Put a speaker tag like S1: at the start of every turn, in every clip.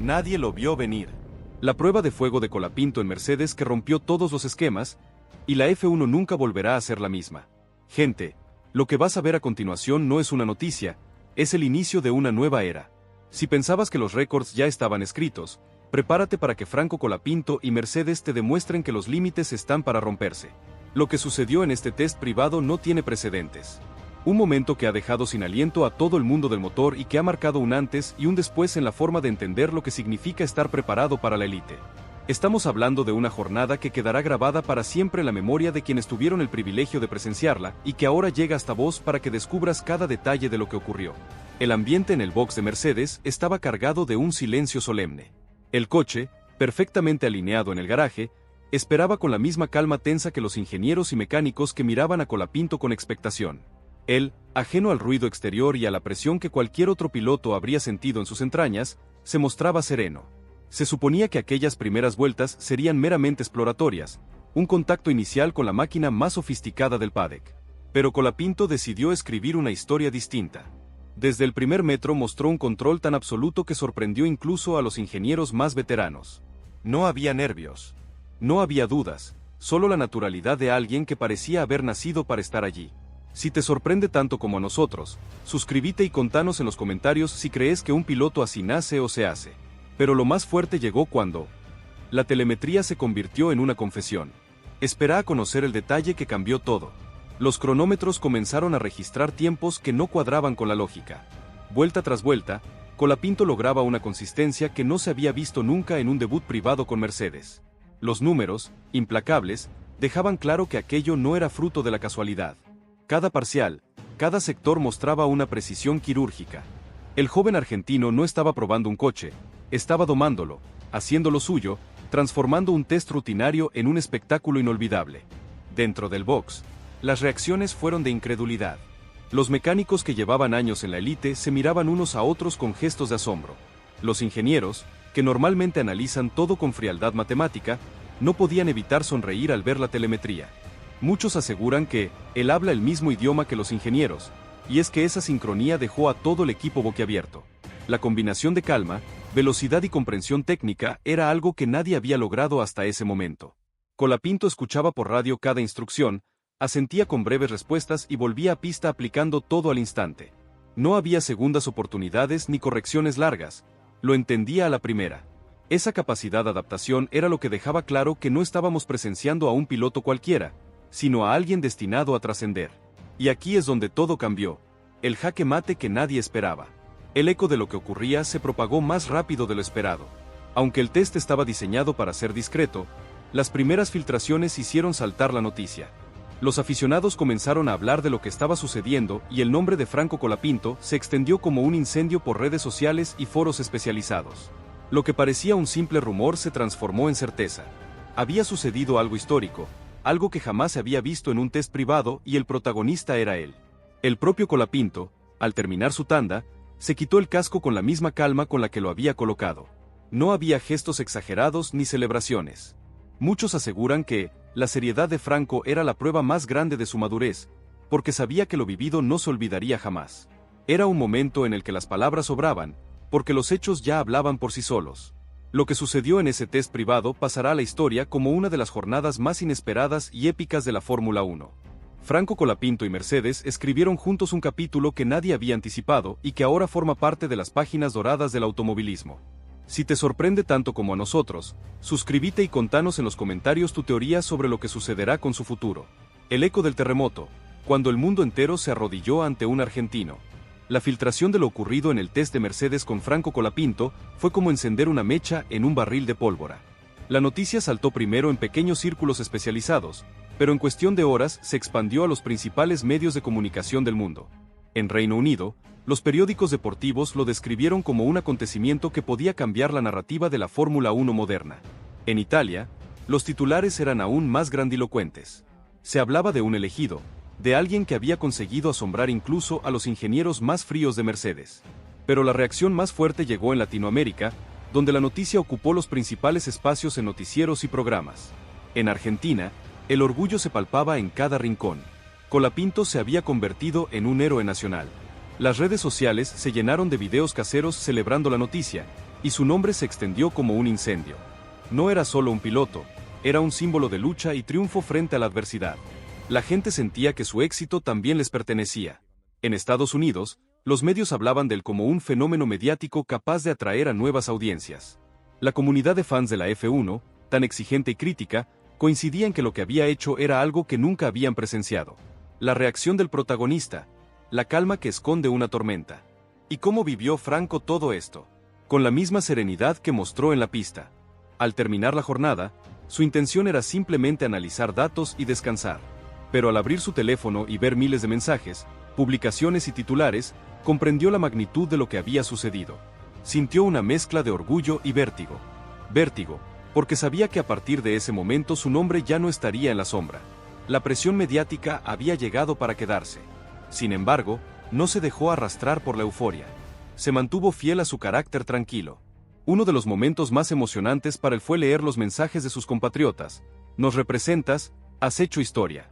S1: Nadie lo vio venir.
S2: La prueba de fuego de Colapinto en Mercedes que rompió todos los esquemas, y la F1 nunca volverá a ser la misma. Gente, lo que vas a ver a continuación no es una noticia, es el inicio de una nueva era. Si pensabas que los récords ya estaban escritos, prepárate para que Franco Colapinto y Mercedes te demuestren que los límites están para romperse. Lo que sucedió en este test privado no tiene precedentes. Un momento que ha dejado sin aliento a todo el mundo del motor y que ha marcado un antes y un después en la forma de entender lo que significa estar preparado para la élite. Estamos hablando de una jornada que quedará grabada para siempre en la memoria de quienes tuvieron el privilegio de presenciarla y que ahora llega hasta vos para que descubras cada detalle de lo que ocurrió. El ambiente en el box de Mercedes estaba cargado de un silencio solemne. El coche, perfectamente alineado en el garaje, esperaba con la misma calma tensa que los ingenieros y mecánicos que miraban a Colapinto con expectación. Él, ajeno al ruido exterior y a la presión que cualquier otro piloto habría sentido en sus entrañas, se mostraba sereno. Se suponía que aquellas primeras vueltas serían meramente exploratorias, un contacto inicial con la máquina más sofisticada del paddock. Pero Colapinto decidió escribir una historia distinta. Desde el primer metro mostró un control tan absoluto que sorprendió incluso a los ingenieros más veteranos.
S1: No había nervios.
S2: No había dudas, solo la naturalidad de alguien que parecía haber nacido para estar allí. Si te sorprende tanto como a nosotros, suscríbete y contanos en los comentarios si crees que un piloto así nace o se hace. Pero lo más fuerte llegó cuando la telemetría se convirtió en una confesión. Espera a conocer el detalle que cambió todo. Los cronómetros comenzaron a registrar tiempos que no cuadraban con la lógica. Vuelta tras vuelta, Colapinto lograba una consistencia que no se había visto nunca en un debut privado con Mercedes. Los números, implacables, dejaban claro que aquello no era fruto de la casualidad. Cada parcial, cada sector mostraba una precisión quirúrgica. El joven argentino no estaba probando un coche, estaba domándolo, haciendo lo suyo, transformando un test rutinario en un espectáculo inolvidable. Dentro del box, las reacciones fueron de incredulidad. Los mecánicos que llevaban años en la élite se miraban unos a otros con gestos de asombro. Los ingenieros, que normalmente analizan todo con frialdad matemática, no podían evitar sonreír al ver la telemetría. Muchos aseguran que él habla el mismo idioma que los ingenieros, y es que esa sincronía dejó a todo el equipo boquiabierto. La combinación de calma, velocidad y comprensión técnica era algo que nadie había logrado hasta ese momento. Colapinto escuchaba por radio cada instrucción, asentía con breves respuestas y volvía a pista aplicando todo al instante. No había segundas oportunidades ni correcciones largas, lo entendía a la primera. Esa capacidad de adaptación era lo que dejaba claro que no estábamos presenciando a un piloto cualquiera, sino a alguien destinado a trascender. Y aquí es donde todo cambió, el jaque mate que nadie esperaba. El eco de lo que ocurría se propagó más rápido de lo esperado. Aunque el test estaba diseñado para ser discreto, las primeras filtraciones hicieron saltar la noticia. Los aficionados comenzaron a hablar de lo que estaba sucediendo y el nombre de Franco Colapinto se extendió como un incendio por redes sociales y foros especializados. Lo que parecía un simple rumor se transformó en certeza. Había sucedido algo histórico, algo que jamás se había visto en un test privado y el protagonista era él. El propio Colapinto, al terminar su tanda, se quitó el casco con la misma calma con la que lo había colocado. No había gestos exagerados ni celebraciones. Muchos aseguran que la seriedad de Franco era la prueba más grande de su madurez, porque sabía que lo vivido no se olvidaría jamás. Era un momento en el que las palabras sobraban, porque los hechos ya hablaban por sí solos. Lo que sucedió en ese test privado pasará a la historia como una de las jornadas más inesperadas y épicas de la Fórmula 1. Franco Colapinto y Mercedes escribieron juntos un capítulo que nadie había anticipado y que ahora forma parte de las páginas doradas del automovilismo. Si te sorprende tanto como a nosotros, suscríbete y contanos en los comentarios tu teoría sobre lo que sucederá con su futuro. El eco del terremoto, cuando el mundo entero se arrodilló ante un argentino. La filtración de lo ocurrido en el test de Mercedes con Franco Colapinto fue como encender una mecha en un barril de pólvora. La noticia saltó primero en pequeños círculos especializados, pero en cuestión de horas se expandió a los principales medios de comunicación del mundo. En Reino Unido, los periódicos deportivos lo describieron como un acontecimiento que podía cambiar la narrativa de la Fórmula 1 moderna. En Italia, los titulares eran aún más grandilocuentes. Se hablaba de un elegido, de alguien que había conseguido asombrar incluso a los ingenieros más fríos de Mercedes. Pero la reacción más fuerte llegó en Latinoamérica, donde la noticia ocupó los principales espacios en noticieros y programas. En Argentina, el orgullo se palpaba en cada rincón. Colapinto se había convertido en un héroe nacional. Las redes sociales se llenaron de videos caseros celebrando la noticia, y su nombre se extendió como un incendio. No era solo un piloto, era un símbolo de lucha y triunfo frente a la adversidad. La gente sentía que su éxito también les pertenecía. En Estados Unidos, los medios hablaban de él como un fenómeno mediático capaz de atraer a nuevas audiencias. La comunidad de fans de la F1, tan exigente y crítica, coincidía en que lo que había hecho era algo que nunca habían presenciado. La reacción del protagonista, la calma que esconde una tormenta. ¿Y cómo vivió Franco todo esto? Con la misma serenidad que mostró en la pista. Al terminar la jornada, su intención era simplemente analizar datos y descansar. Pero al abrir su teléfono y ver miles de mensajes, publicaciones y titulares, comprendió la magnitud de lo que había sucedido. Sintió una mezcla de orgullo y vértigo. Vértigo, porque sabía que a partir de ese momento su nombre ya no estaría en la sombra. La presión mediática había llegado para quedarse. Sin embargo, no se dejó arrastrar por la euforia. Se mantuvo fiel a su carácter tranquilo. Uno de los momentos más emocionantes para él fue leer los mensajes de sus compatriotas. Nos representas, has hecho historia.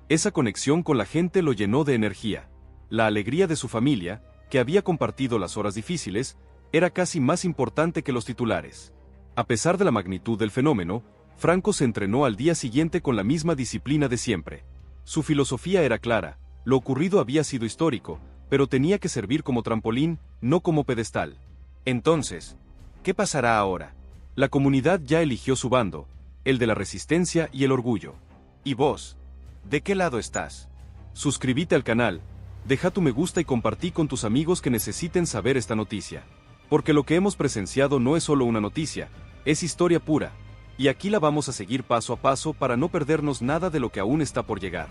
S2: Esa conexión con la gente lo llenó de energía. La alegría de su familia, que había compartido las horas difíciles, era casi más importante que los titulares. A pesar de la magnitud del fenómeno, Franco se entrenó al día siguiente con la misma disciplina de siempre. Su filosofía era clara, lo ocurrido había sido histórico, pero tenía que servir como trampolín, no como pedestal. Entonces, ¿qué pasará ahora? La comunidad ya eligió su bando, el de la resistencia y el orgullo. ¿Y vos? ¿De qué lado estás? Suscríbete al canal, deja tu me gusta y compartí con tus amigos que necesiten saber esta noticia. Porque lo que hemos presenciado no es solo una noticia, es historia pura. Y aquí la vamos a seguir paso a paso para no perdernos nada de lo que aún está por llegar.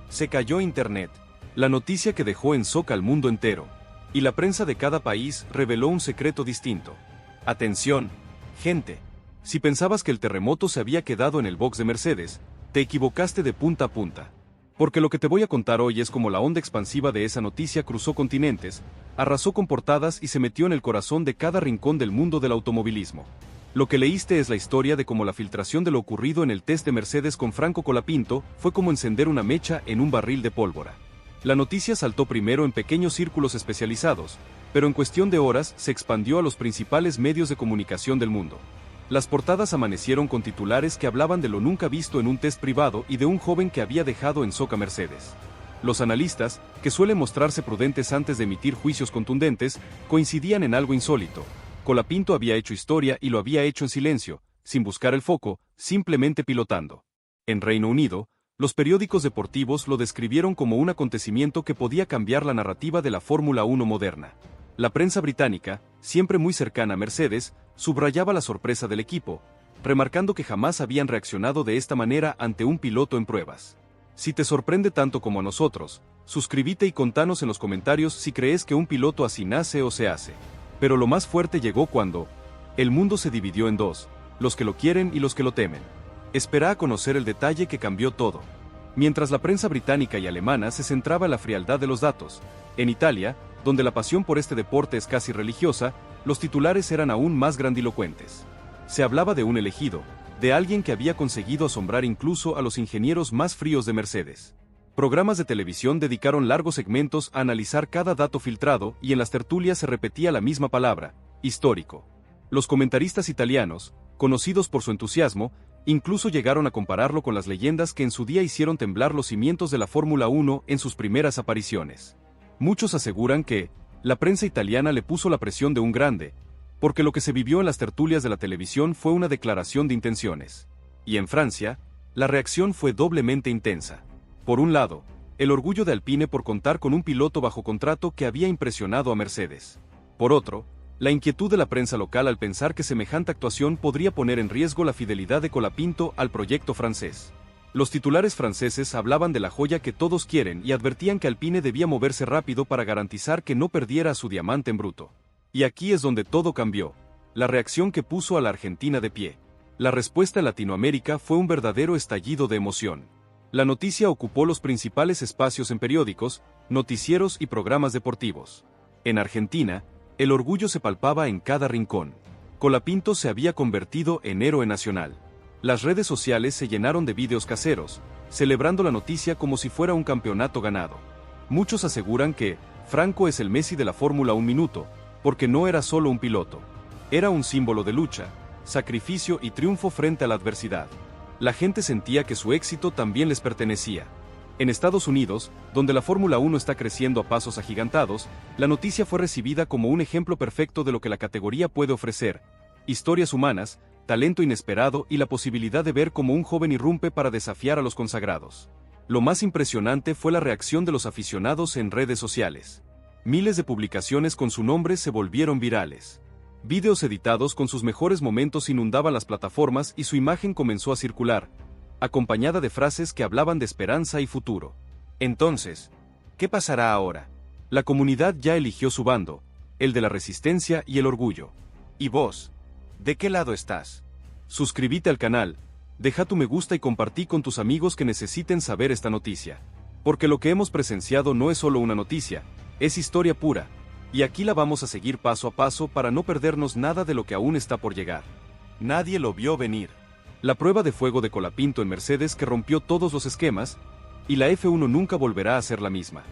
S2: Se cayó Internet, la noticia que dejó en shock al mundo entero. Y la prensa de cada país reveló un secreto distinto. Atención, gente. Si pensabas que el terremoto se había quedado en el box de Mercedes, te equivocaste de punta a punta. Porque lo que te voy a contar hoy es como la onda expansiva de esa noticia cruzó continentes, arrasó con portadas y se metió en el corazón de cada rincón del mundo del automovilismo. Lo que leíste es la historia de cómo la filtración de lo ocurrido en el test de Mercedes con Franco Colapinto fue como encender una mecha en un barril de pólvora. La noticia saltó primero en pequeños círculos especializados, pero en cuestión de horas se expandió a los principales medios de comunicación del mundo. Las portadas amanecieron con titulares que hablaban de lo nunca visto en un test privado y de un joven que había dejado en shock a Mercedes. Los analistas, que suelen mostrarse prudentes antes de emitir juicios contundentes, coincidían en algo insólito. Colapinto había hecho historia y lo había hecho en silencio, sin buscar el foco, simplemente pilotando. En Reino Unido, los periódicos deportivos lo describieron como un acontecimiento que podía cambiar la narrativa de la Fórmula 1 moderna. La prensa británica, siempre muy cercana a Mercedes, subrayaba la sorpresa del equipo, remarcando que jamás habían reaccionado de esta manera ante un piloto en pruebas. Si te sorprende tanto como a nosotros, suscríbete y contanos en los comentarios si crees que un piloto así nace o se hace. Pero lo más fuerte llegó cuando el mundo se dividió en dos, los que lo quieren y los que lo temen. Espera a conocer el detalle que cambió todo. Mientras la prensa británica y alemana se centraba en la frialdad de los datos, en Italia, donde la pasión por este deporte es casi religiosa, los titulares eran aún más grandilocuentes. Se hablaba de un elegido, de alguien que había conseguido asombrar incluso a los ingenieros más fríos de Mercedes. Programas de televisión dedicaron largos segmentos a analizar cada dato filtrado y en las tertulias se repetía la misma palabra, histórico. Los comentaristas italianos, conocidos por su entusiasmo, incluso llegaron a compararlo con las leyendas que en su día hicieron temblar los cimientos de la Fórmula 1 en sus primeras apariciones. Muchos aseguran que la prensa italiana le puso la presión de un grande, porque lo que se vivió en las tertulias de la televisión fue una declaración de intenciones. Y en Francia, la reacción fue doblemente intensa. Por un lado, el orgullo de Alpine por contar con un piloto bajo contrato que había impresionado a Mercedes. Por otro, la inquietud de la prensa local al pensar que semejante actuación podría poner en riesgo la fidelidad de Colapinto al proyecto francés. Los titulares franceses hablaban de la joya que todos quieren y advertían que Alpine debía moverse rápido para garantizar que no perdiera a su diamante en bruto. Y aquí es donde todo cambió. La reacción que puso a la Argentina de pie. La respuesta en Latinoamérica fue un verdadero estallido de emoción. La noticia ocupó los principales espacios en periódicos, noticieros y programas deportivos. En Argentina, el orgullo se palpaba en cada rincón. Colapinto se había convertido en héroe nacional. Las redes sociales se llenaron de vídeos caseros, celebrando la noticia como si fuera un campeonato ganado. Muchos aseguran que Franco es el Messi de la Fórmula 1 minuto, porque no era solo un piloto. Era un símbolo de lucha, sacrificio y triunfo frente a la adversidad. La gente sentía que su éxito también les pertenecía. En Estados Unidos, donde la Fórmula 1 está creciendo a pasos agigantados, la noticia fue recibida como un ejemplo perfecto de lo que la categoría puede ofrecer: historias humanas, talento inesperado y la posibilidad de ver cómo un joven irrumpe para desafiar a los consagrados. Lo más impresionante fue la reacción de los aficionados en redes sociales. Miles de publicaciones con su nombre se volvieron virales. Vídeos editados con sus mejores momentos inundaban las plataformas y su imagen comenzó a circular, acompañada de frases que hablaban de esperanza y futuro. Entonces, ¿qué pasará ahora? La comunidad ya eligió su bando, el de la resistencia y el orgullo. ¿Y vos? ¿De qué lado estás? Suscríbete al canal, deja tu me gusta y compartí con tus amigos que necesiten saber esta noticia. Porque lo que hemos presenciado no es solo una noticia, es historia pura. Y aquí la vamos a seguir paso a paso para no perdernos nada de lo que aún está por llegar.
S1: Nadie lo vio venir.
S2: La prueba de fuego de Colapinto en Mercedes que rompió todos los esquemas, y la F1 nunca volverá a ser la misma.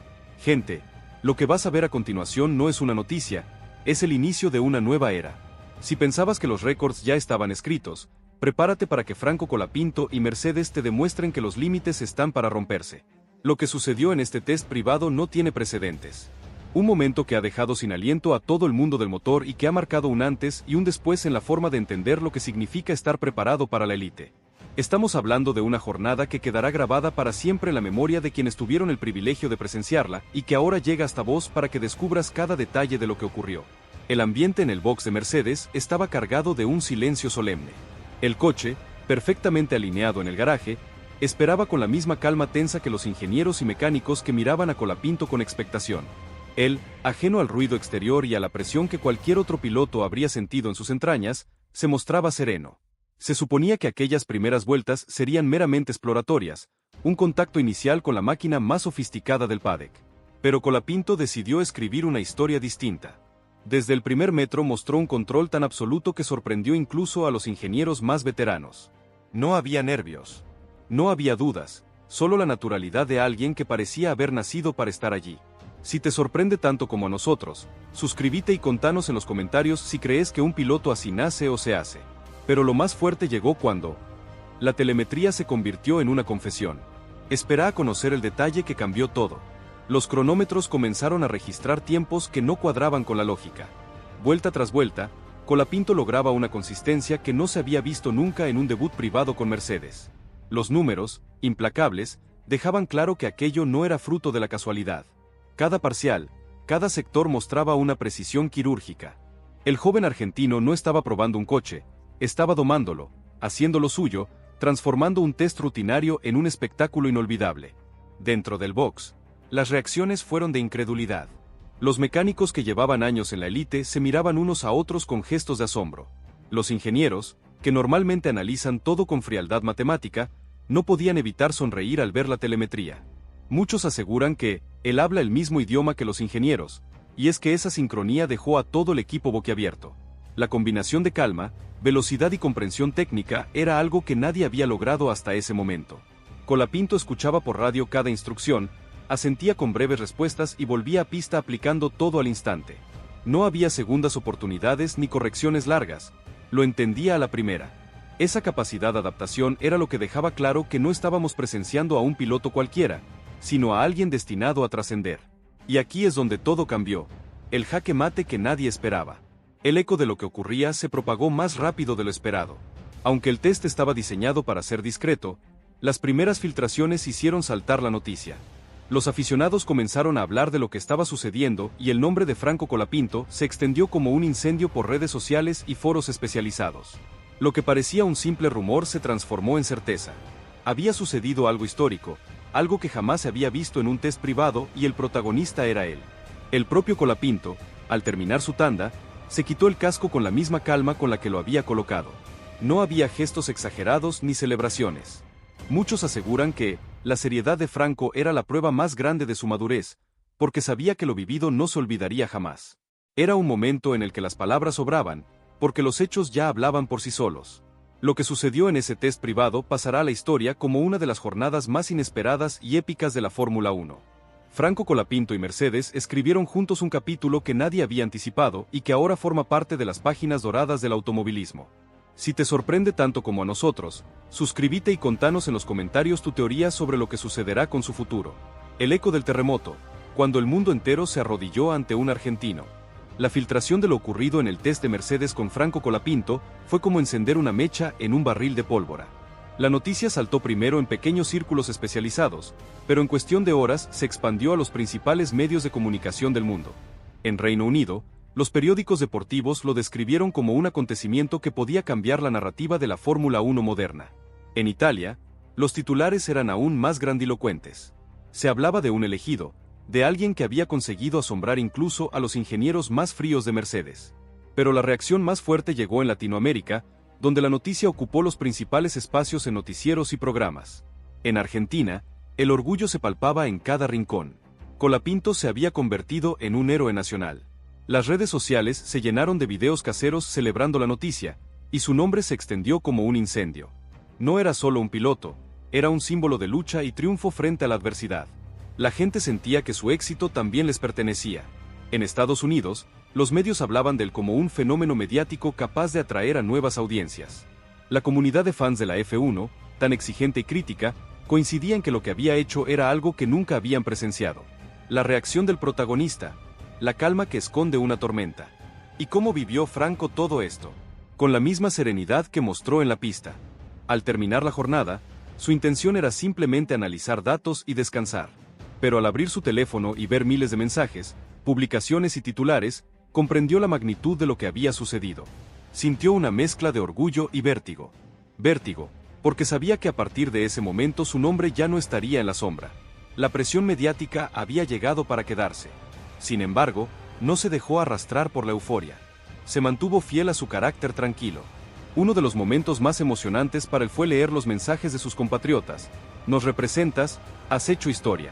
S2: Gente, lo que vas a ver a continuación no es una noticia, es el inicio de una nueva era. Si pensabas que los récords ya estaban escritos, prepárate para que Franco Colapinto y Mercedes te demuestren que los límites están para romperse. Lo que sucedió en este test privado no tiene precedentes. Un momento que ha dejado sin aliento a todo el mundo del motor y que ha marcado un antes y un después en la forma de entender lo que significa estar preparado para la élite. Estamos hablando de una jornada que quedará grabada para siempre en la memoria de quienes tuvieron el privilegio de presenciarla y que ahora llega hasta vos para que descubras cada detalle de lo que ocurrió. El ambiente en el box de Mercedes estaba cargado de un silencio solemne. El coche, perfectamente alineado en el garaje, esperaba con la misma calma tensa que los ingenieros y mecánicos que miraban a Colapinto con expectación. Él, ajeno al ruido exterior y a la presión que cualquier otro piloto habría sentido en sus entrañas, se mostraba sereno. Se suponía que aquellas primeras vueltas serían meramente exploratorias, un contacto inicial con la máquina más sofisticada del paddock. Pero Colapinto decidió escribir una historia distinta. Desde el primer metro mostró un control tan absoluto que sorprendió incluso a los ingenieros más veteranos.
S1: No había nervios.
S2: No había dudas, solo la naturalidad de alguien que parecía haber nacido para estar allí. Si te sorprende tanto como a nosotros, suscríbete y contanos en los comentarios si crees que un piloto así nace o se hace. Pero lo más fuerte llegó cuando la telemetría se convirtió en una confesión. Espera a conocer el detalle que cambió todo. Los cronómetros comenzaron a registrar tiempos que no cuadraban con la lógica. Vuelta tras vuelta, Colapinto lograba una consistencia que no se había visto nunca en un debut privado con Mercedes. Los números, implacables, dejaban claro que aquello no era fruto de la casualidad. Cada parcial, cada sector mostraba una precisión quirúrgica. El joven argentino no estaba probando un coche, estaba domándolo, haciendo lo suyo, transformando un test rutinario en un espectáculo inolvidable. Dentro del box, las reacciones fueron de incredulidad. Los mecánicos que llevaban años en la élite se miraban unos a otros con gestos de asombro. Los ingenieros, que normalmente analizan todo con frialdad matemática, no podían evitar sonreír al ver la telemetría. Muchos aseguran que él habla el mismo idioma que los ingenieros, y es que esa sincronía dejó a todo el equipo boquiabierto. La combinación de calma, velocidad y comprensión técnica era algo que nadie había logrado hasta ese momento. Colapinto escuchaba por radio cada instrucción, asentía con breves respuestas y volvía a pista aplicando todo al instante. No había segundas oportunidades ni correcciones largas, lo entendía a la primera. Esa capacidad de adaptación era lo que dejaba claro que no estábamos presenciando a un piloto cualquiera, sino a alguien destinado a trascender. Y aquí es donde todo cambió, el jaque mate que nadie esperaba. El eco de lo que ocurría se propagó más rápido de lo esperado. Aunque el test estaba diseñado para ser discreto, las primeras filtraciones hicieron saltar la noticia. Los aficionados comenzaron a hablar de lo que estaba sucediendo y el nombre de Franco Colapinto se extendió como un incendio por redes sociales y foros especializados. Lo que parecía un simple rumor se transformó en certeza. Había sucedido algo histórico, algo que jamás se había visto en un test privado y el protagonista era él. El propio Colapinto, al terminar su tanda, se quitó el casco con la misma calma con la que lo había colocado. No había gestos exagerados ni celebraciones. Muchos aseguran que la seriedad de Franco era la prueba más grande de su madurez, porque sabía que lo vivido no se olvidaría jamás. Era un momento en el que las palabras sobraban, porque los hechos ya hablaban por sí solos. Lo que sucedió en ese test privado pasará a la historia como una de las jornadas más inesperadas y épicas de la Fórmula 1. Franco Colapinto y Mercedes escribieron juntos un capítulo que nadie había anticipado y que ahora forma parte de las páginas doradas del automovilismo. Si te sorprende tanto como a nosotros, suscríbete y contanos en los comentarios tu teoría sobre lo que sucederá con su futuro. El eco del terremoto, cuando el mundo entero se arrodilló ante un argentino. La filtración de lo ocurrido en el test de Mercedes con Franco Colapinto fue como encender una mecha en un barril de pólvora. La noticia saltó primero en pequeños círculos especializados, pero en cuestión de horas se expandió a los principales medios de comunicación del mundo. En Reino Unido, los periódicos deportivos lo describieron como un acontecimiento que podía cambiar la narrativa de la Fórmula 1 moderna. En Italia, los titulares eran aún más grandilocuentes. Se hablaba de un elegido, de alguien que había conseguido asombrar incluso a los ingenieros más fríos de Mercedes. Pero la reacción más fuerte llegó en Latinoamérica, donde la noticia ocupó los principales espacios en noticieros y programas. En Argentina, el orgullo se palpaba en cada rincón. Colapinto se había convertido en un héroe nacional. Las redes sociales se llenaron de videos caseros celebrando la noticia, y su nombre se extendió como un incendio. No era solo un piloto, era un símbolo de lucha y triunfo frente a la adversidad. La gente sentía que su éxito también les pertenecía. En Estados Unidos, los medios hablaban de él como un fenómeno mediático capaz de atraer a nuevas audiencias. La comunidad de fans de la F1, tan exigente y crítica, coincidía en que lo que había hecho era algo que nunca habían presenciado. La reacción del protagonista, la calma que esconde una tormenta. ¿Y cómo vivió Franco todo esto? Con la misma serenidad que mostró en la pista. Al terminar la jornada, su intención era simplemente analizar datos y descansar. Pero al abrir su teléfono y ver miles de mensajes, publicaciones y titulares, comprendió la magnitud de lo que había sucedido. Sintió una mezcla de orgullo y vértigo. Vértigo, porque sabía que a partir de ese momento su nombre ya no estaría en la sombra. La presión mediática había llegado para quedarse. Sin embargo, no se dejó arrastrar por la euforia. Se mantuvo fiel a su carácter tranquilo. Uno de los momentos más emocionantes para él fue leer los mensajes de sus compatriotas. Nos representas, has hecho historia.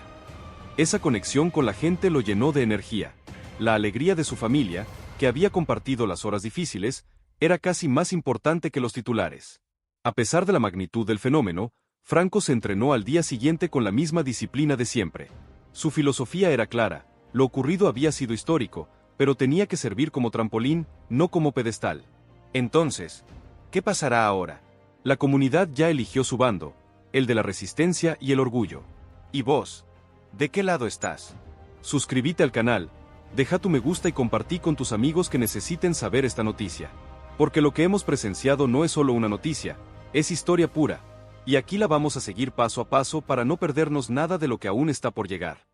S2: Esa conexión con la gente lo llenó de energía. La alegría de su familia, que había compartido las horas difíciles, era casi más importante que los titulares. A pesar de la magnitud del fenómeno, Franco se entrenó al día siguiente con la misma disciplina de siempre. Su filosofía era clara, lo ocurrido había sido histórico, pero tenía que servir como trampolín, no como pedestal. Entonces, ¿qué pasará ahora? La comunidad ya eligió su bando, el de la resistencia y el orgullo. ¿Y vos? ¿De qué lado estás? Suscríbete al canal, deja tu me gusta y compartí con tus amigos que necesiten saber esta noticia. Porque lo que hemos presenciado no es solo una noticia, es historia pura. Y aquí la vamos a seguir paso a paso para no perdernos nada de lo que aún está por llegar.